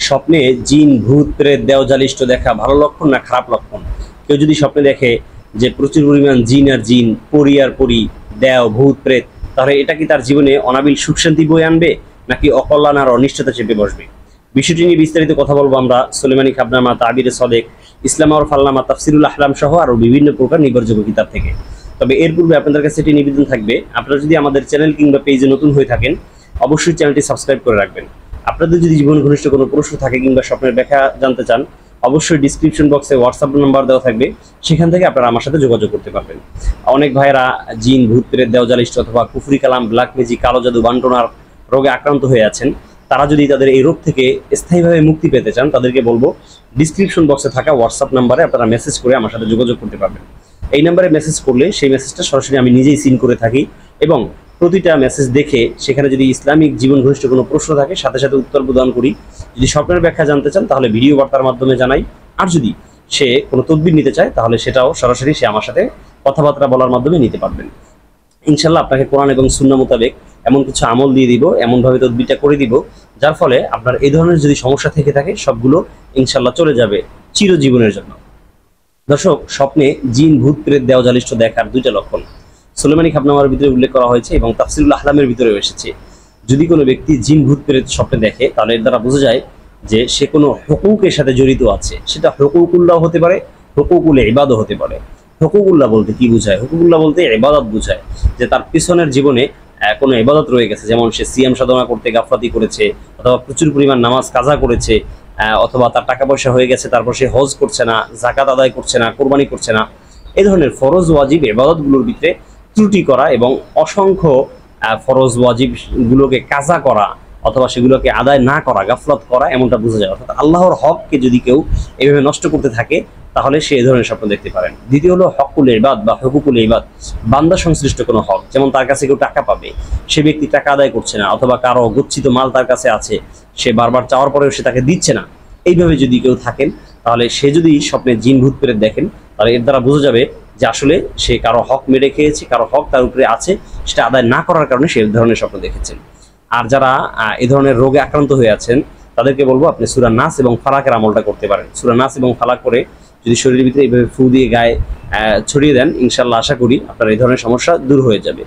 স্বপ্নে জিন ভূত প্রেত দেওজালিষ্ট দেখা ভালো লক্ষণ না খারাপ লক্ষণ? কেউ যদি স্বপ্নে দেখে যে প্রচুর পরিমাণ জিন আর জিন, পরি আর পরি, দেও ভূত প্রেত, তাহলে এটা কি তার জীবনে অনাবিল সুখ শান্তি বয়ে আনবে নাকি অকল্যাণ আর অনিষ্টতা চেপে বসবে? বিষয়টি নিয়ে বিস্তারিত কথা বলবো আমরা সুলেমানি খাবনামা, তাবিরে সদেক, ইসলাম আর ফাল্লামা, তাফসিরুল আহলাম সহ আরো বিভিন্ন প্রকার নির্ভরযোগ্য কিতাব থেকে। তবে এর পূর্বে আপনাদের কাছে এটি নিবেদন থাকবে, আপনারা যদি আমাদের চ্যানেল কিংবা পেজে নতুন হয়ে থাকেন অবশ্যই চ্যানেলটি সাবস্ক্রাইব করে রাখবেন। আপনাদের যদি জীবন ঘনিষ্ঠ কোনো প্রশ্ন থাকে কিংবা স্বপ্নের ব্যাখ্যা জানতে চান, অবশ্যই ডিসক্রিপশন বক্সে হোয়াটসঅ্যাপ নাম্বার দেওয়া থাকবে, সেখান থেকে আপনারা আমার সাথে যোগাযোগ করতে পারবেন। অনেক ভাইয়েরা জিন ভূত প্রেত দেওজালিষ্ট অথবা কুফরি কালাম, ব্ল্যাক ম্যাজিক, কালো জাদু, বান্টনার রোগে আক্রান্ত হয়ে আছেন, তারা যদি তাদের এই রোগ থেকে স্থায়ীভাবে মুক্তি পেতে চান, তাদেরকে বলবো ডিসক্রিপশন বক্সে থাকা হোয়াটসঅ্যাপ নাম্বারে আপনারা মেসেজ করে আমার সাথে যোগাযোগ করতে পারবেন। এই নাম্বারে মেসেজ করলে সেই মেসেজটা সরাসরি আমি নিজেই সিন করে থাকি এবং প্রতিটা মেসেজ দেখে সেখানে যদি ইসলামিক জীবন ঘনিষ্ঠ কোনো প্রশ্ন থাকে সাথে সাথে উত্তর প্রদান করি। যদি স্বপ্নের ব্যাখ্যা জানতে চান তাহলে ভিডিও বার্তার মাধ্যমে জানাই, আর যদি সে কোনো তদবির নিতে চায় তাহলে সেটাও সরাসরি সে আমার সাথে কথাবার্তা বলার মাধ্যমে নিতে পারবেন। ইনশাল্লাহ আপনাকে কোরআন এবং সুন্নাহ মোতাবেক এমন কিছু আমল দিয়ে দিব, এমনভাবে তদবিরটা করে দিব যার ফলে আপনার এই ধরনের যদি সমস্যা থেকে থাকে সবগুলো ইনশাল্লাহ চলে যাবে চিরজীবনের জন্য। দর্শক, স্বপ্নে জিন ভূত প্রেত দেওজালিষ্ট দেখার দুইটা লক্ষণ সুলেমানি খাবনামার ভিতরে উল্লেখ করা হয়েছে এবং তাফসিরুল আহলামের ভিতরে এসেছে। যদি কোনো ব্যক্তি জিন ভূত প্রেত স্বপ্নে দেখে তাহলে এর দ্বারা বোঝা যায় যে সে কোনো হুকুকের সাথে জড়িত আছে। সেটা হুকুকুল্লাহ হতে পারে, হুকুকুল ইবাদত হতে পারে। হুকুকুল্লাহ বলতে কি বোঝায়? হুকুকুল্লাহ বলতে ইবাদত বোঝায়, যে তার পিছনের জীবনে কোনো ইবাদত রয়ে গেছে, যেমন সে সিয়াম সাধনা করতে গাফলাতি করেছে, অথবা প্রচুর পরিমাণ নামাজ কাজা করেছে, অথবা তার টাকা পয়সা হয়ে গেছে তারপর সে হজ করছে না, যাকাত আদায় করছে না, কোরবানি করছে না। এই ধরনের ফরজ ওয়াজিব ইবাদতগুলোর ভিতরে ত্রুটি করা এবং অসংখ্য ফরজ ওয়াজিবগুলোকে কাজা করা অথবা সেগুলোকে আদায় না করা, গাফলত করা, এমনটা বোঝা যায়। অর্থাৎ আল্লাহর হককে যদি কেউ এভাবে নষ্ট করতে থাকে তাহলে সে এই ধরনের স্বপ্ন দেখতে পারেন। দ্বিতীয় হলো হকুল ইবাদ বা হুকুকুল ইবাদ, বান্দা সংশ্লিষ্ট কোনো হক, যেমন তার কাছে কেউ টাকা পাবে, সে ব্যক্তি টাকা আদায় করছে না, অথবা কারো গচ্ছিত মাল তার কাছে আছে, সে বারবার চাওয়ার পরেও সে তাকে দিচ্ছে না। এইভাবে যদি কেউ থাকেন তাহলে সে যদি স্বপ্নে জিন ভূত প্রেত দেখেন তাহলে এর দ্বারা বোঝা যাবে যে আসলে সে কারো হক মেরে খেয়েছে, কারো হক তার উপরে আছে, সেটা আদায় না করার কারণে সে এই ধরনের স্বপ্ন দেখেছেন। আর যারা এই ধরনের রোগে আক্রান্ত হয়ে আছেন তাদেরকে বলবো আপনি সূরা নাস এবং ফালাকের আমলটা করতে পারেন। সূরা নাস এবং ফালাক করে যদি শরীরের ভিতরে এইভাবে ফু দিয়ে গায়ে ছড়িয়ে দেন, ইনশাআল্লাহ আশা করি আপনার এই ধরনের সমস্যা দূর হয়ে যাবে।